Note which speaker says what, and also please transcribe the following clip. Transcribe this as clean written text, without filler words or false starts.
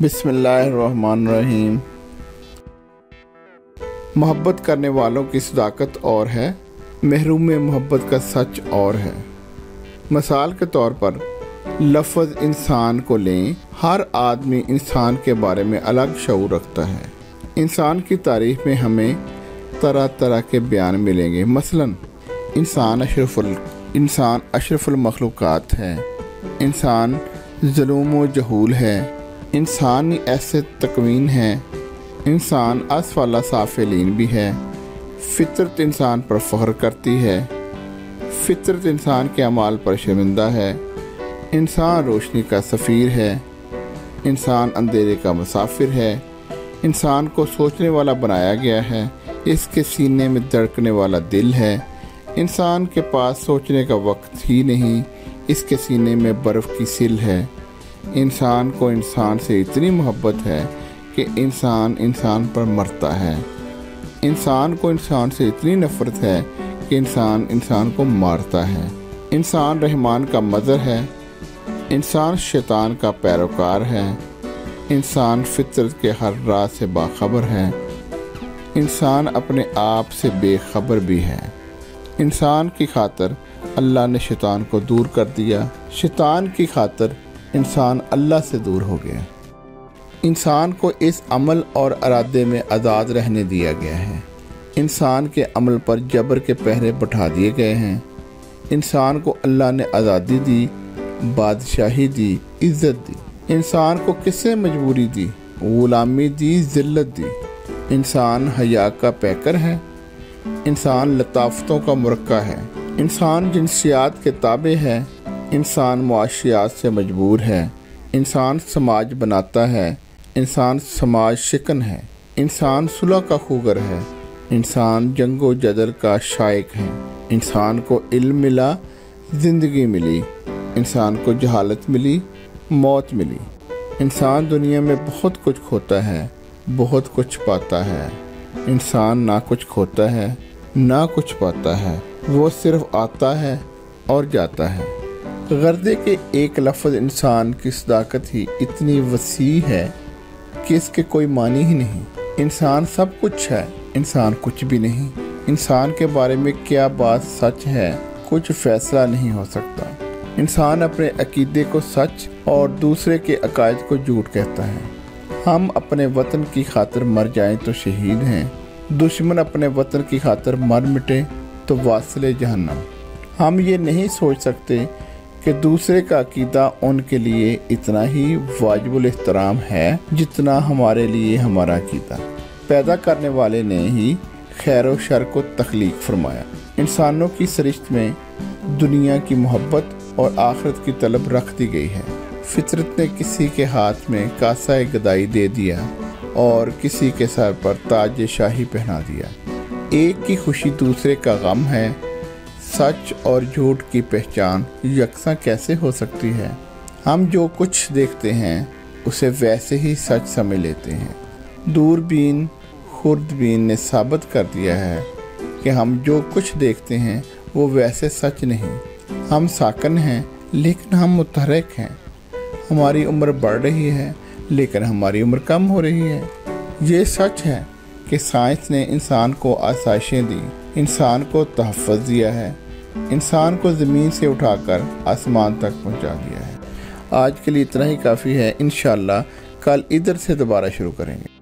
Speaker 1: बिस्मिल्लाहिर्रहमानिर्रहीम। मोहब्बत करने वालों की सदाकत और है, महरूम मोहब्बत का सच और है। मिसाल के तौर पर लफ्ज़ इंसान को लें। हर आदमी इंसान के बारे में अलग शऊर रखता है। इंसान की तारीफ़ में हमें तरह तरह के बयान मिलेंगे। मसलन इंसान अशरफुल मखलूक़ात है, इंसान ज़ुलूम व जहूल है, इंसान ऐसे तकवीन है, इंसान असफला साफिलीन भी है। फितरत इंसान पर फ़ख्र करती है, फितरत इंसान के अमाल पर शर्मिंदा है। इंसान रोशनी का सफ़ीर है, इंसान अंधेरे का मुसाफिर है। इंसान को सोचने वाला बनाया गया है, इसके सीने में धड़कने वाला दिल है। इंसान के पास सोचने का वक्त ही नहीं, इसके सीने में बर्फ़ की सिल है। इंसान को इंसान से इतनी मोहब्बत है कि इंसान पर मरता है। इंसान को इंसान से इतनी नफ़रत है कि इंसान को मारता है। इंसान रहमान का मज़हर है, इंसान शैतान का पैरोकार है। इंसान फितरत के हर राज से बाखबर है, इंसान अपने आप से बेखबर भी है। इंसान की खातिर अल्लाह ने शैतान को दूर कर दिया, शैतान की खातिर इंसान अल्लाह से दूर हो गया। इंसान को इस अमल और इरादे में आज़ाद रहने दिया गया है। इंसान के अमल पर जबर के पहरे बैठा दिए गए हैं। इंसान को अल्लाह ने आज़ादी दी, बादशाही दी, इज़्ज़त दी। इंसान को किससे मजबूरी दी? ग़ुलामी दी, ज़िल्लत दी। इंसान हया का पैकर है, इंसान लताफ़तों का मुरक्का है। इंसान जिनसियात के ताबे है, इंसान मुआशियात से मजबूर है। इंसान समाज बनाता है, इंसान समाज शिकन है। इंसान सुलह का खूगर है, इंसान जंगो जदल का शाइक है। इंसान को इल्म मिला, ज़िंदगी मिली। इंसान को जहालत मिली, मौत मिली। इंसान दुनिया में बहुत कुछ खोता है, बहुत कुछ पाता है। इंसान ना कुछ खोता है, ना कुछ पाता है, वो सिर्फ आता है और जाता है। गर्दे के एक लफ्ज़ इंसान की सदाकत ही इतनी वसी है कि इसके कोई मानी ही नहीं। इंसान सब कुछ है, इंसान कुछ भी नहीं। इंसान के बारे में क्या बात सच है, कुछ फैसला नहीं हो सकता। इंसान अपने अकीदे को सच और दूसरे के अकायद को झूठ कहता है। हम अपने वतन की खातिर मर जाएं तो शहीद हैं, दुश्मन अपने वतन की खातिर मर मिटे तो वासिले जहन्नम। हम ये नहीं सोच सकते कि दूसरे का अकीदा उनके लिए इतना ही वाजिबुल एहतराम है जितना हमारे लिए हमारा अकीदा। पैदा करने वाले ने ही खैर व शर को तख्लीक फरमाया। इंसानों की सरिश्त में दुनिया की मोहब्बत और आखिरत की तलब रख दी गई है। फितरत ने किसी के हाथ में कासा गदाई दे दिया और किसी के सर पर ताज शाही पहना दिया। एक की खुशी दूसरे का गम है। सच और झूठ की पहचान यकसा कैसे हो सकती है? हम जो कुछ देखते हैं उसे वैसे ही सच समझ लेते हैं। दूरबीन खुर्दबीन ने साबित कर दिया है कि हम जो कुछ देखते हैं वो वैसे सच नहीं। हम साकन हैं लेकिन हम मुतहरक हैं। हमारी उम्र बढ़ रही है लेकिन हमारी उम्र कम हो रही है। ये सच है कि साइंस ने इंसान को आसाइशें दी, इंसान को तहफ़्फ़ुज़ दिया है, इंसान को ज़मीन से उठाकर आसमान तक पहुंचा दिया है। आज के लिए इतना ही काफ़ी है। इंशाअल्लाह कल इधर से दोबारा शुरू करेंगे।